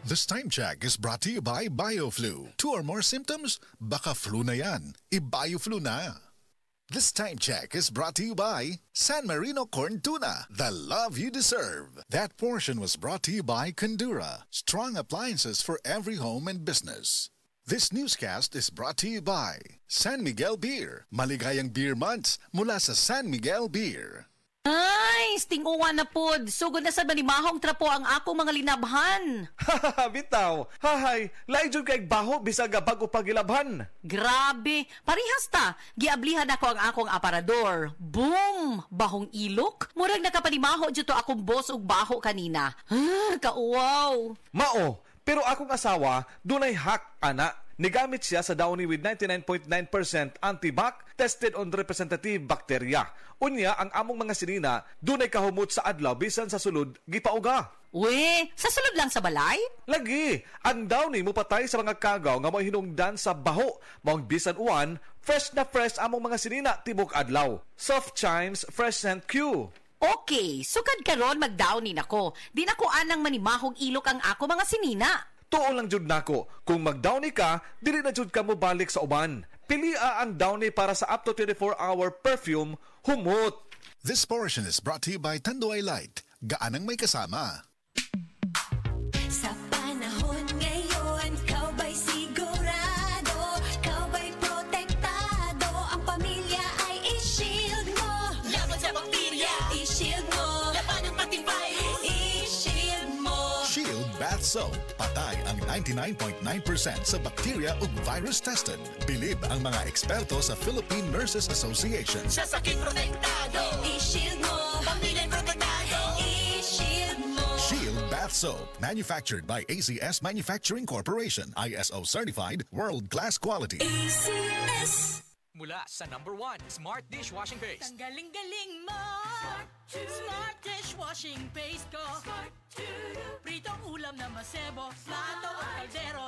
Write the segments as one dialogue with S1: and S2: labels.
S1: This time check is brought to you by BioFlu. 2 or more symptoms? Baka flu na yan. I-BioFlu na. This time check is brought to you by San Marino Corn Tuna, the love you deserve. That portion was brought to you by Condura, strong appliances for every home and business. This newscast is brought to you by San Miguel Beer, maligayang beer months mula sa San Miguel Beer.
S2: Ay, stinguwa na pod. Sugod na sa manimahong trapo ang akong mga linabhan.
S3: Hahaha, bitaw. Hahay, lain jud kay baho bisag bago pagilabhan.
S2: Grabe, parihas ta. Giablihan ako ang akong aparador. Boom! Bahong ilok. Murag nakapanimaho jud to akong boss og baho kanina. Kauwaw.
S3: Mao, pero akong asawa dunay hack ana. Nigamit siya sa Downy with 99.9% antibac tested on representative bacteria. Unya ang among mga sinina dunay kahumot sa adlaw bisan sa sulod gipauga.
S2: We, sa sulod lang sa balay?
S3: Lagi, ang Downy mo patay sa mga kagaw nga mo'y hinungdan sa baho. Maong bisan uwan, fresh na fresh among mga sinina tibok adlaw. Soft Chimes Fresh Scent Q.
S2: Okay, sukad karon mag-downy nako. Di nako anang manimahong ilok ang ako mga sinina.
S3: Tuo lang jud nako, kung mag-Downy ka, dili na jud ka mo balik sa uban. Pilia ang Downy para sa up to 24-hour perfume, humot.
S1: This portion is brought to you by Tanduay Light, gaanang may kasama.
S4: Sa panahon ngayon, kau ba'y sigurado? Kau ba'y protektado? Ang pamilya ay i-shield mo. Laban sa bakterya, i-shield mo. Laban ng patibay, i-shield mo.
S1: Shield Bath Soap, patay ang 99.9% sa bacteria ug virus tested. Bilib ang mga eksperto sa Philippine Nurses Association.
S4: Sa sakit protektado, i-shield mo. Pamilya protektado, i-shield mo.
S1: Shield Bath Soap, manufactured by ACS Manufacturing Corporation, ISO certified, world-class quality.
S4: ACS.
S5: Mula sa #1 Smart Dishwashing Paste.
S6: Ang galing-galing mo! Smart Dishwashing Paste ko! Pritong ulam na masebo, plato o kaldero.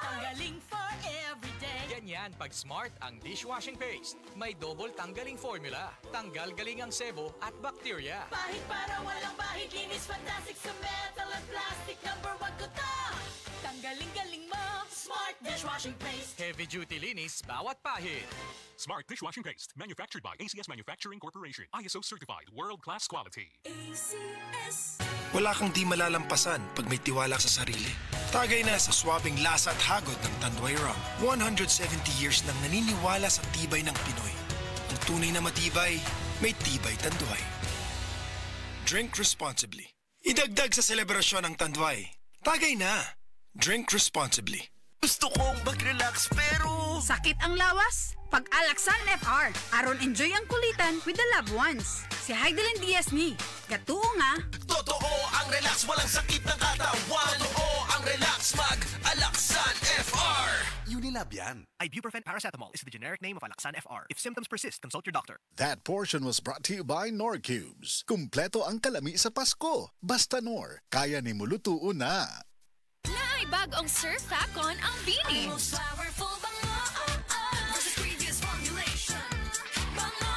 S6: Tanggaling for everyday.
S5: Ganyan pag Smart ang dishwashing paste. May double tanggaling formula. Tanggal galing ang sebo at bakterya.
S6: Bahid para walang bahid, linis fantastic sa metal at plastic. #1 ko to! Tanggaling-galing mo! Smart Dishwashing Paste.
S5: Heavy duty linis bawat pahid.
S7: Smart Dishwashing Paste, manufactured by ACS Manufacturing Corporation. ISO certified, world-class quality.
S4: ACS.
S8: Wala kang di malalampasan pag may tiwala sa sarili. Tagay na sa swabing lasa at hagod ng Tanduay Rum. 170 years nang naniniwala sa tibay ng Pinoy. Ang tunay na matibay, may tibay Tanduay. Drink responsibly. Idagdag sa selebrasyon ng Tanduay. Tagay na. Drink responsibly.
S9: Gusto kong mag-relax pero...
S10: Sakit ang lawas? Pag-Alaxan FR, aron enjoy ang kulitan with the loved ones. Si Heidelin Diaz ni, gatuo nga.
S9: Totoo ang relax, walang sakit ng katawan. Totoo ang relax, mag-Alaxan FR.
S11: Unilab yan. Ibuprofen paracetamol is the generic name of Alaxan FR. If symptoms persist, consult your doctor.
S1: That portion was brought to you by Norcubes. Kumpleto ang kalami sa Pasko. Basta Nor, kaya ni mulutuo na.
S4: Bagong Surf Facon ang Bini. Most powerful bango versus previous formulation. Bango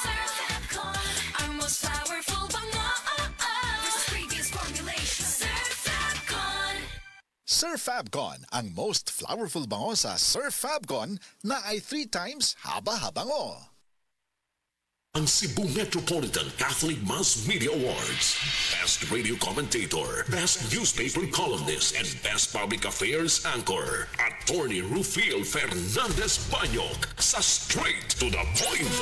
S4: Surf Facon. Ang most powerful bango versus previous formulation. Surf Facon.
S1: Surf Fabcon, ang most flowerful bango sa Surf Fabcon na ay 3 times haba-habango.
S12: Ang Cebu Metropolitan Catholic Mass Media Awards. Best Radio Commentator, Best Newspaper Columnist, and Best Public Affairs Anchor. Attorney Rufiel Fernandez Banyok sa Straight to the Point.